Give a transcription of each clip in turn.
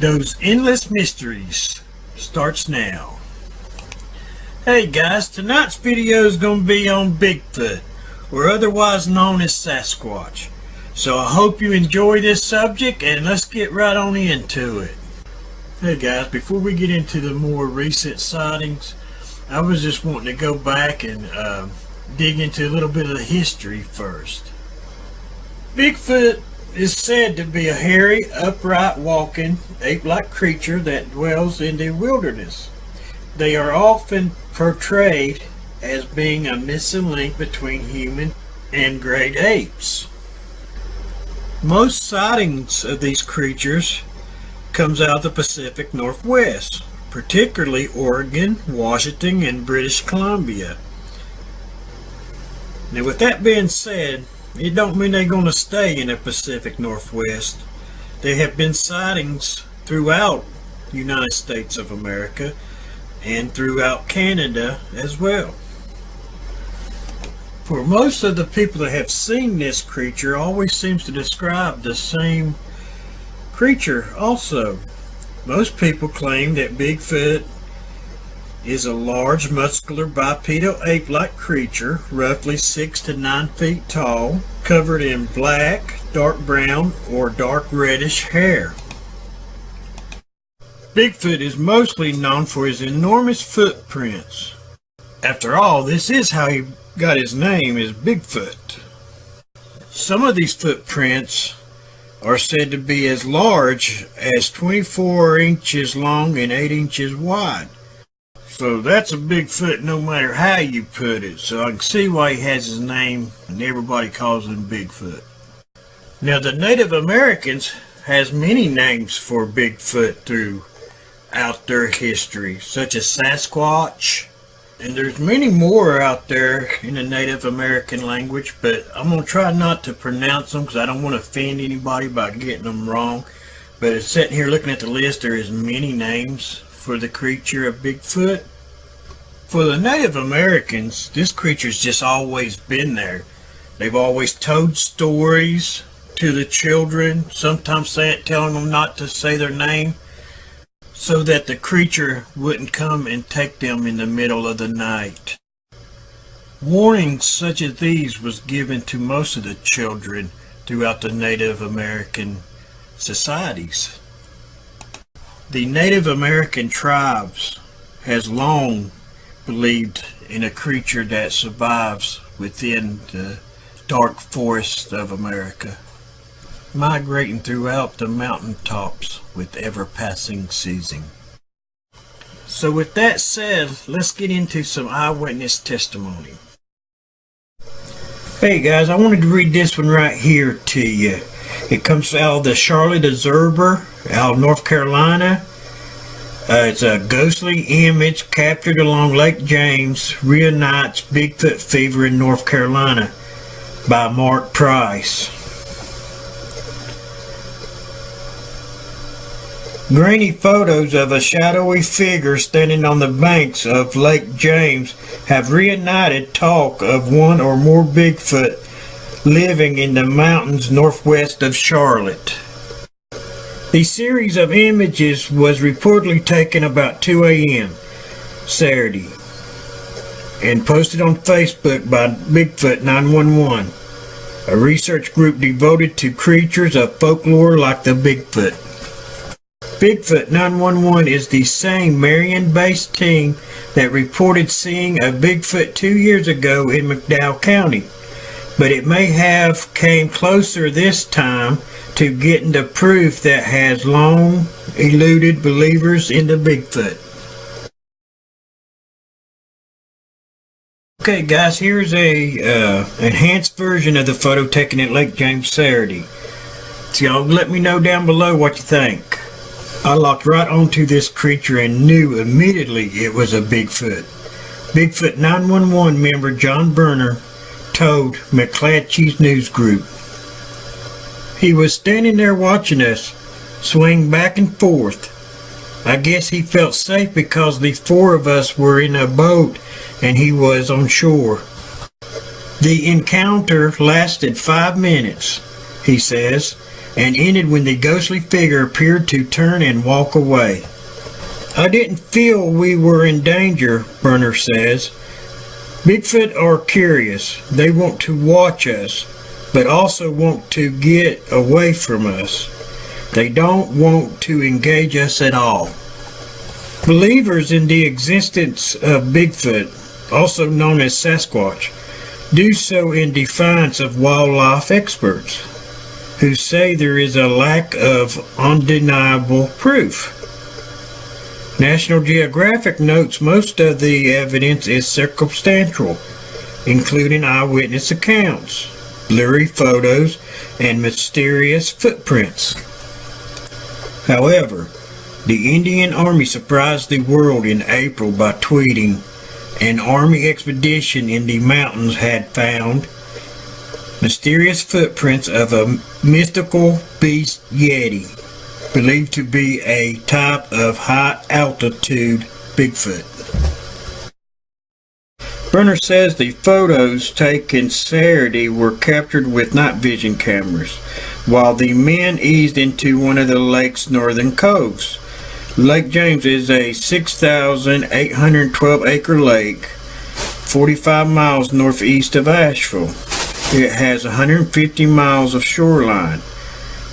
Those Endless Mysteries starts now. Hey guys, tonight's video is going to be on Bigfoot, or otherwise known as Sasquatch. So I hope you enjoy this subject and let's get right on into it. Hey guys, before we get into the more recent sightings, I was just wanting to go back and dig into a little bit of the history first. Bigfoot is said to be a hairy, upright walking, ape-like creature that dwells in the wilderness. They are often portrayed as being a missing link between human and great apes. Most sightings of these creatures comes out of the Pacific Northwest, particularly Oregon, Washington, and British Columbia. Now with that being said, it don't mean they're going to stay in the Pacific Northwest. There have been sightings throughout the United States of America and throughout Canada as well. For most of the people that have seen this creature always seems to describe the same creature also. Most people claim that Bigfoot is a large, muscular, bipedal ape-like creature, roughly 6 to 9 feet tall, covered in black, dark brown, or dark reddish hair. Bigfoot is mostly known for his enormous footprints. After all, this is how he got his name, is Bigfoot. Some of these footprints are said to be as large as 24 inches long and 8 inches wide. So that's a Bigfoot no matter how you put it. So I can see why he has his name and everybody calls him Bigfoot. Now the Native Americans has many names for Bigfoot throughout their history, such as Sasquatch. And there's many more out there in the Native American language, but I'm going to try not to pronounce them because I don't want to offend anybody by getting them wrong. But sitting here looking at the list, there is many names for the creature of Bigfoot. For the Native Americans, this creature's just always been there. They've always told stories to the children, sometimes telling them not to say their name, so that the creature wouldn't come and take them in the middle of the night. Warnings such as these was given to most of the children throughout the Native American societies. The Native American tribes has long believed in a creature that survives within the dark forests of America, migrating throughout the mountaintops with ever-passing season. So with that said, let's get into some eyewitness testimony. Hey guys, I wanted to read this one right here to you. It comes out of the Charlotte Observer out of North Carolina. It's a ghostly image captured along Lake James reunites Bigfoot fever in North Carolina by Mark Price. Grainy photos of a shadowy figure standing on the banks of Lake James have reunited talk of one or more Bigfoot living in the mountains northwest of Charlotte. The series of images was reportedly taken about 2 a.m. Saturday and posted on Facebook by Bigfoot 911, a research group devoted to creatures of folklore like the Bigfoot. Bigfoot 911 is the same Marion-based team that reported seeing a Bigfoot 2 years ago in McDowell County, but it may have came closer this time to getting the proof that has long eluded believers in the Bigfoot. Okay guys, here's a enhanced version of the photo taken at Lake James Saturday. So y'all let me know down below what you think. I locked right onto this creature and knew immediately it was a Bigfoot. Bigfoot 911 member John Berner told McClatchy's News Group. He was standing there watching us swing back and forth. I guess he felt safe because the 4 of us were in a boat and he was on shore. The encounter lasted 5 minutes, he says. and ended when the ghostly figure appeared to turn and walk away. I didn't feel we were in danger, Burner says. Bigfoot are curious. They want to watch us, but also want to get away from us. They don't want to engage us at all. Believers in the existence of Bigfoot, also known as Sasquatch, do so in defiance of wildlife experts, who say there is a lack of undeniable proof. National Geographic notes most of the evidence is circumstantial, including eyewitness accounts, blurry photos, and mysterious footprints. However, the Indian Army surprised the world in April by tweeting, an Army expedition in the mountains had found mysterious footprints of a mythical beast Yeti, believed to be a type of high-altitude Bigfoot. Burner says the photos taken Saturday were captured with night vision cameras, while the men eased into one of the lake's northern coves. Lake James is a 6,812-acre lake, 45 miles northeast of Asheville. It has 150 miles of shoreline,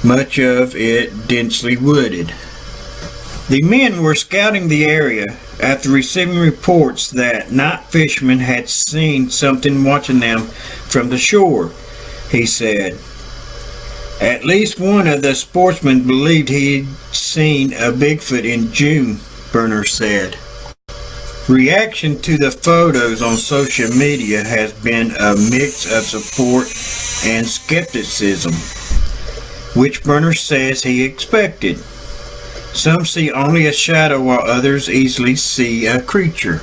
much of it densely wooded. The men were scouting the area after receiving reports that night fishermen had seen something watching them from the shore, he said. At least one of the sportsmen believed he'd seen a Bigfoot in June, Burner said. Reaction to the photos on social media has been a mix of support and skepticism, which Burner says he expected. Some see only a shadow while others easily see a creature.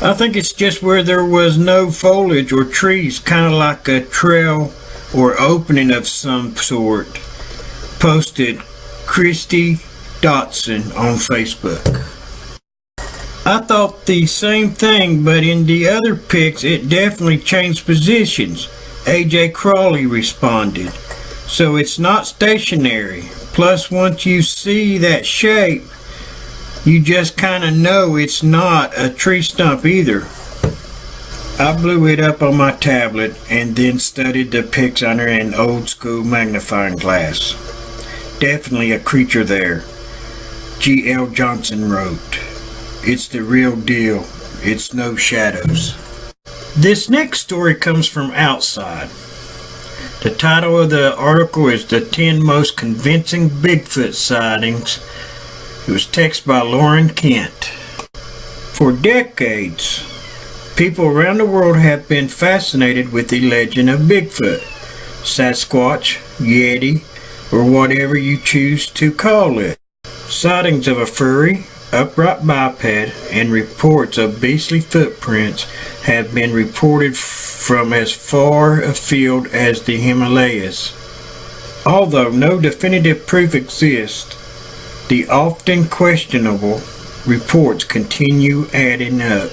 I think it's just where there was no foliage or trees, kind of like a trail or opening of some sort, posted Christy Dotson on Facebook. I thought the same thing, but in the other pics it definitely changed positions, AJ Crawley responded. So it's not stationary. Plus, once you see that shape, you just kind of know it's not a tree stump either. I blew it up on my tablet and then studied the pics under an old school magnifying glass. Definitely a creature there. G.L. Johnson wrote, "It's the real deal. It's no shadows." This next story comes from Outside. The title of the article is The 10 Most Convincing Bigfoot Sightings. It was texted by Lauren Kent. For decades, people around the world have been fascinated with the legend of Bigfoot, Sasquatch, Yeti, or whatever you choose to call it. Sightings of a furry, upright biped, and reports of beastly footprints have been reported from as far afield as the Himalayas. Although no definitive proof exists, the often questionable reports continue adding up.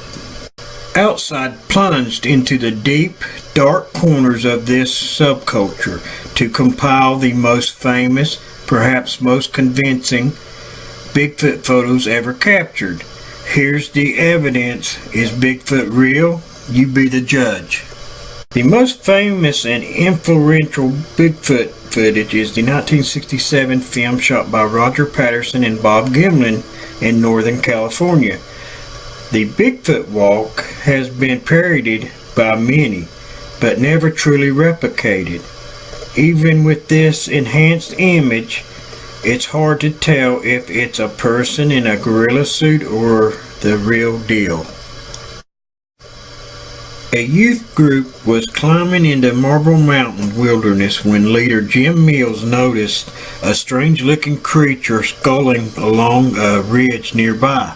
Outside plunged into the deep, dark corners of this subculture to compile the most famous, perhaps most convincing, Bigfoot photos ever captured. Here's the evidence. Is Bigfoot real? You be the judge. The most famous and influential Bigfoot footage is the 1967 film shot by Roger Patterson and Bob Gimlin in Northern California. The Bigfoot walk has been parodied by many, but never truly replicated. Even with this enhanced image, it's hard to tell if it's a person in a gorilla suit or the real deal. A youth group was climbing into Marble Mountain wilderness when leader Jim Mills noticed a strange-looking creature skulking along a ridge nearby.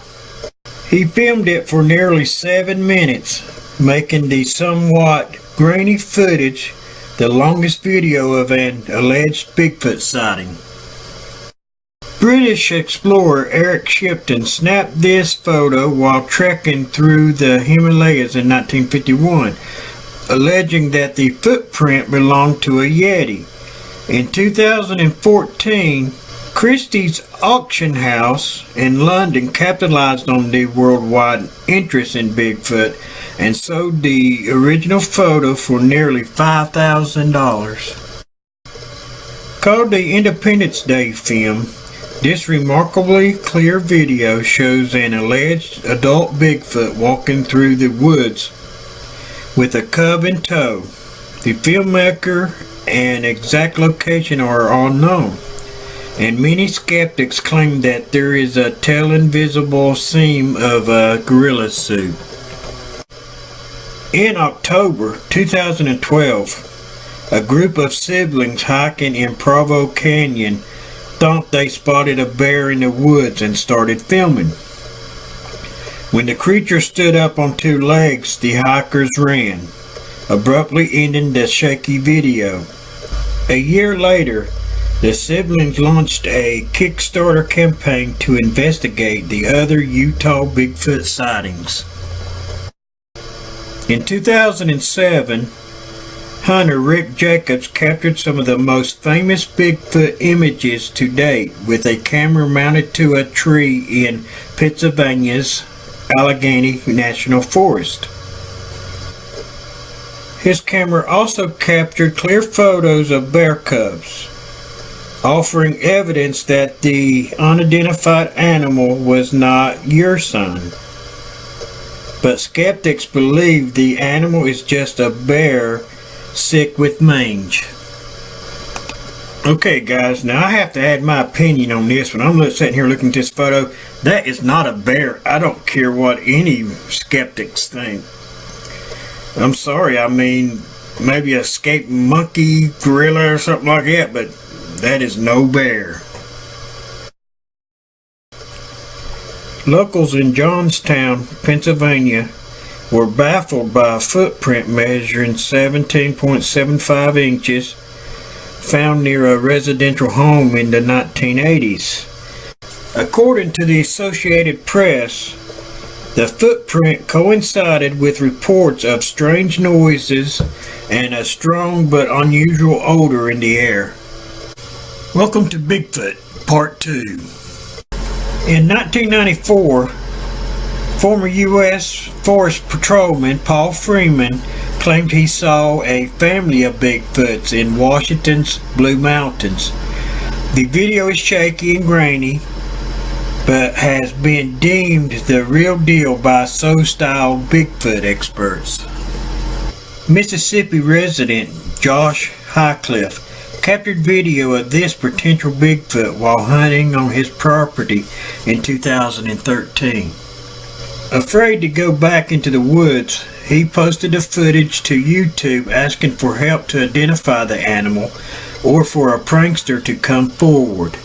He filmed it for nearly 7 minutes, making the somewhat grainy footage the longest video of an alleged Bigfoot sighting. British explorer Eric Shipton snapped this photo while trekking through the Himalayas in 1951, alleging that the footprint belonged to a Yeti. In 2014, Christie's auction house in London capitalized on the worldwide interest in Bigfoot and sold the original photo for nearly $5,000. Called the Independence Day film, this remarkably clear video shows an alleged adult Bigfoot walking through the woods with a cub in tow. The filmmaker and exact location are unknown, and many skeptics claim that there is a tell-invisible seam of a gorilla suit. In October 2012, a group of siblings hiking in Provo Canyon thought they spotted a bear in the woods and started filming. When the creature stood up on two legs, the hikers ran, abruptly ending the shaky video. A year later, the siblings launched a Kickstarter campaign to investigate the other Utah Bigfoot sightings. In 2007, hunter Rick Jacobs captured some of the most famous Bigfoot images to date with a camera mounted to a tree in Pennsylvania's Allegheny National Forest. His camera also captured clear photos of bear cubs, offering evidence that the unidentified animal was not your son. But skeptics believe the animal is just a bear sick with mange. Okay guys, now I have to add my opinion on this one. I'm sitting here looking at this photo. That is not a bear. I don't care what any skeptics think. I'm sorry, I mean, maybe a escaped monkey, gorilla or something like that, but that is no bear. Locals in Johnstown, Pennsylvania were baffled by a footprint measuring 17.75 inches found near a residential home in the 1980s. According to the Associated Press, the footprint coincided with reports of strange noises and a strong but unusual odor in the air. Welcome to Bigfoot, Part 2. In 1994, former U.S. Forest Patrolman Paul Freeman claimed he saw a family of Bigfoots in Washington's Blue Mountains. The video is shaky and grainy, but has been deemed the real deal by so-styled Bigfoot experts. Mississippi resident Josh Highcliffe captured video of this potential Bigfoot while hunting on his property in 2013. Afraid to go back into the woods, he posted the footage to YouTube asking for help to identify the animal or for a prankster to come forward.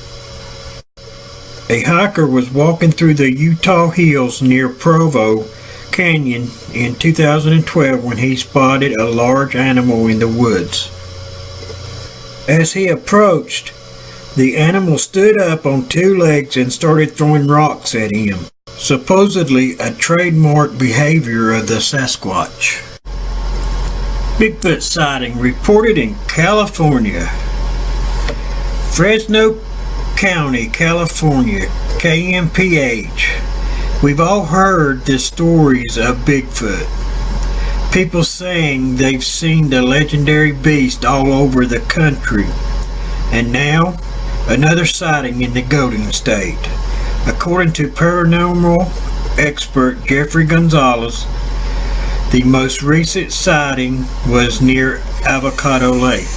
A hiker was walking through the Utah hills near Provo Canyon in 2012 when he spotted a large animal in the woods. As he approached, the animal stood up on two legs and started throwing rocks at him, supposedly a trademark behavior of the Sasquatch. Bigfoot sighting reported in California. Fresno County, California, KMPH. We've all heard the stories of Bigfoot. People saying they've seen the legendary beast all over the country. And now, another sighting in the Golden State. According to paranormal expert Jeffrey Gonzalez, the most recent sighting was near Avocado Lake.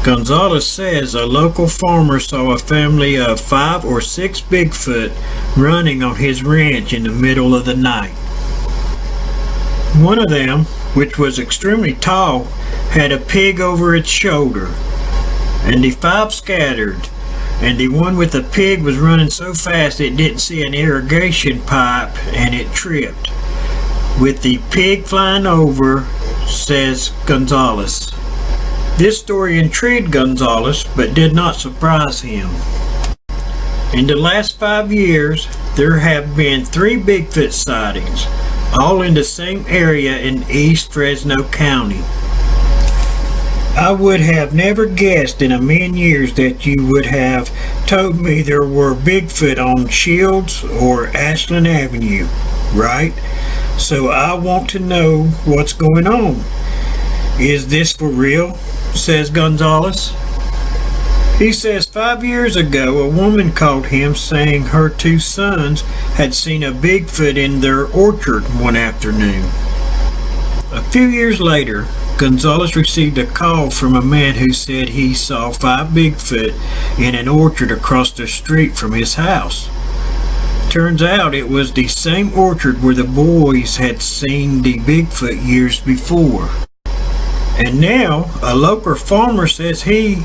Gonzalez says a local farmer saw a family of 5 or 6 Bigfoot running on his ranch in the middle of the night. One of them, which was extremely tall, had a pig over its shoulder, and the 5 scattered, and the one with the pig was running so fast it didn't see an irrigation pipe and it tripped, with the pig flying over, says Gonzalez. This story intrigued Gonzalez, but did not surprise him. In the last 5 years, there have been 3 Bigfoot sightings, all in the same area in East Fresno County. I would have never guessed in a million years that you would have told me there were Bigfoot on Shields or Ashland Avenue, right? So I want to know what's going on. Is this for real? Says Gonzalez. He says 5 years ago a woman called him saying her two sons had seen a Bigfoot in their orchard one afternoon. A few years later, Gonzalez received a call from a man who said he saw 5 Bigfoot in an orchard across the street from his house. Turns out it was the same orchard where the boys had seen the Bigfoot years before. And now a local farmer says he,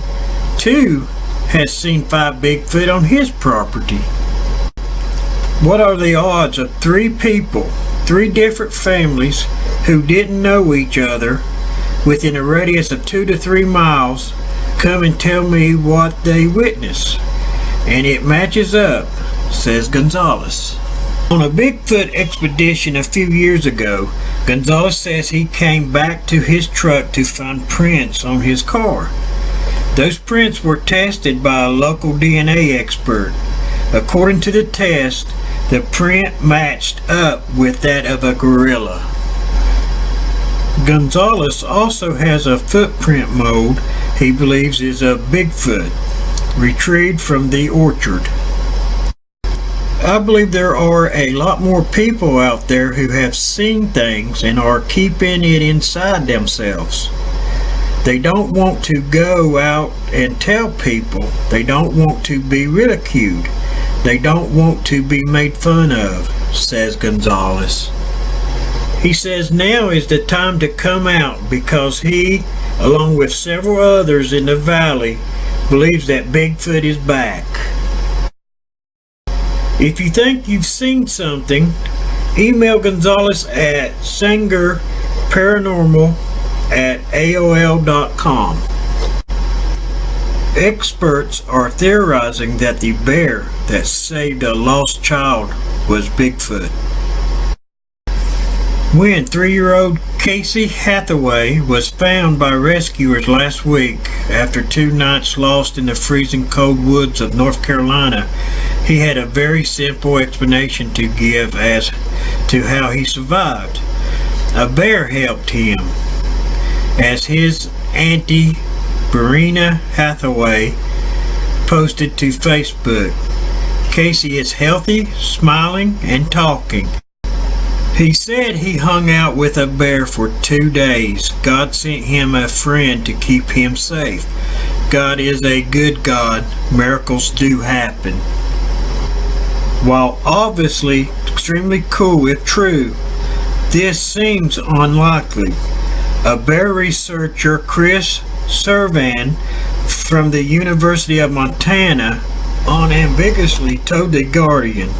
too, has seen 5 Bigfoot on his property. What are the odds of 3 people, 3 different families who didn't know each other, within a radius of 2 to 3 miles, come and tell me what they witnessed? And it matches up, says Gonzalez. On a Bigfoot expedition a few years ago, Gonzalez says he came back to his truck to find prints on his car. Those prints were tested by a local DNA expert. According to the test, the print matched up with that of a gorilla. Gonzalez also has a footprint mold he believes is a Bigfoot, retrieved from the orchard. I believe there are a lot more people out there who have seen things and are keeping it inside themselves. They don't want to go out and tell people. They don't want to be ridiculed. They don't want to be made fun of, says Gonzalez. He says now is the time to come out because he, along with several others in the valley, believes that Bigfoot is back. If you think you've seen something, email Gonzalez at sangerparanormal@aol.com. Experts are theorizing that the bear that saved a lost child was Bigfoot. When 3-year-old Casey Hathaway was found by rescuers last week after 2 nights lost in the freezing cold woods of North Carolina, he had a very simple explanation to give as to how he survived. A bear helped him, as his auntie Brina Hathaway posted to Facebook. Casey is healthy, smiling, and talking. He said he hung out with a bear for 2 days. God sent him a friend to keep him safe. God is a good God. Miracles do happen. While obviously extremely cool if true, this seems unlikely. A bear researcher, Chris Servan from the University of Montana, unambiguously told The Guardian,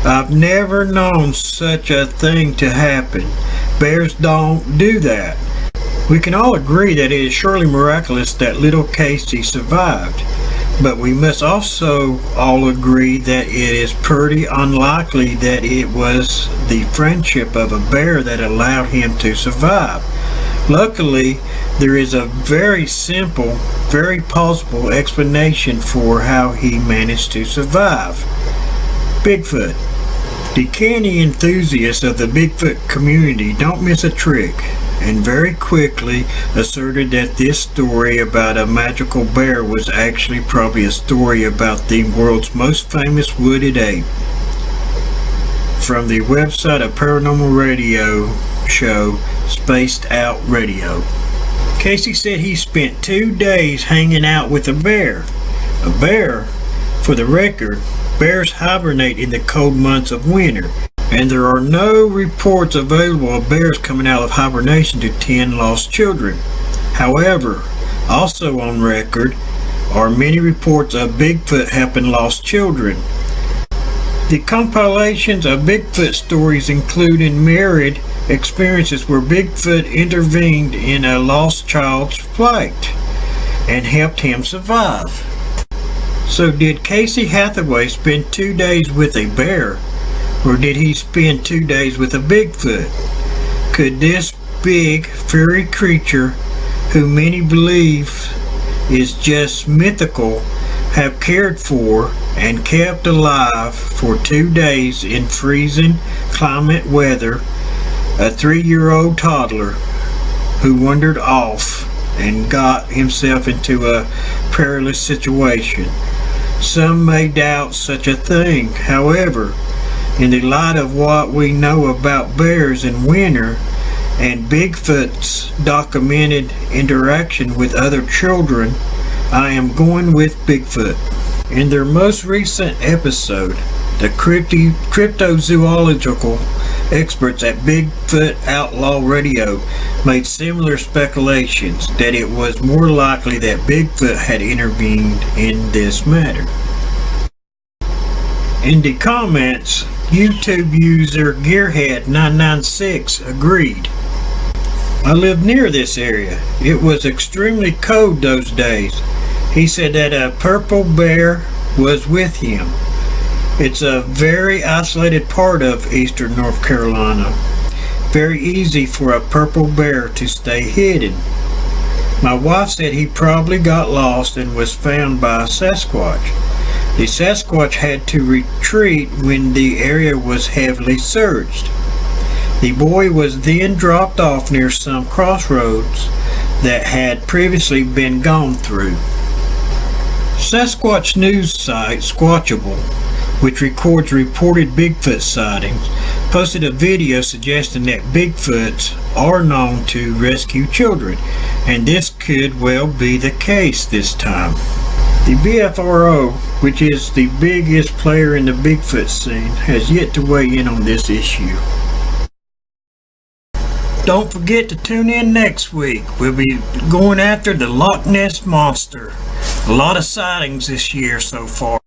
"I've never known such a thing to happen. Bears don't do that." We can all agree that it is surely miraculous that little Casey survived, but we must also all agree that it is pretty unlikely that it was the friendship of a bear that allowed him to survive. Luckily, there is a very simple, very plausible explanation for how he managed to survive. Bigfoot. The canny enthusiasts of the Bigfoot community don't miss a trick, and very quickly asserted that this story about a magical bear was actually probably a story about the world's most famous wooded ape. From the website of paranormal radio show Spaced Out Radio. Casey said he spent 2 days hanging out with a bear. A bear, for the record, bears hibernate in the cold months of winter, and there are no reports available of bears coming out of hibernation to tend lost children. However, also on record are many reports of Bigfoot helping lost children. The compilations of Bigfoot stories include myriad experiences where Bigfoot intervened in a lost child's flight and helped him survive. So did Casey Hathaway spend 2 days with a bear, or did he spend 2 days with a Bigfoot? Could this big, furry creature who many believe is just mythical, have cared for and kept alive for 2 days in freezing climate weather a 3-year-old toddler who wandered off and got himself into a perilous situation. Some may doubt such a thing. However, in the light of what we know about bears in winter and Bigfoot's documented interaction with other children, I am going with Bigfoot. In their most recent episode, the cryptozoological experts at Bigfoot Outlaw Radio made similar speculations that it was more likely that Bigfoot had intervened in this matter. In the comments, YouTube user Gearhead996 agreed. I lived near this area. It was extremely cold those days. He said that a purple bear was with him. It's a very isolated part of eastern North Carolina. Very easy for a purple bear to stay hidden. My wife said he probably got lost and was found by a Sasquatch. The Sasquatch had to retreat when the area was heavily searched. The boy was then dropped off near some crossroads that had previously been gone through. Sasquatch news site Squatchable, which records reported Bigfoot sightings, posted a video suggesting that Bigfoots are known to rescue children, and this could well be the case this time. The BFRO, which is the biggest player in the Bigfoot scene, has yet to weigh in on this issue. Don't forget to tune in next week. We'll be going after the Loch Ness Monster. A lot of sightings this year so far.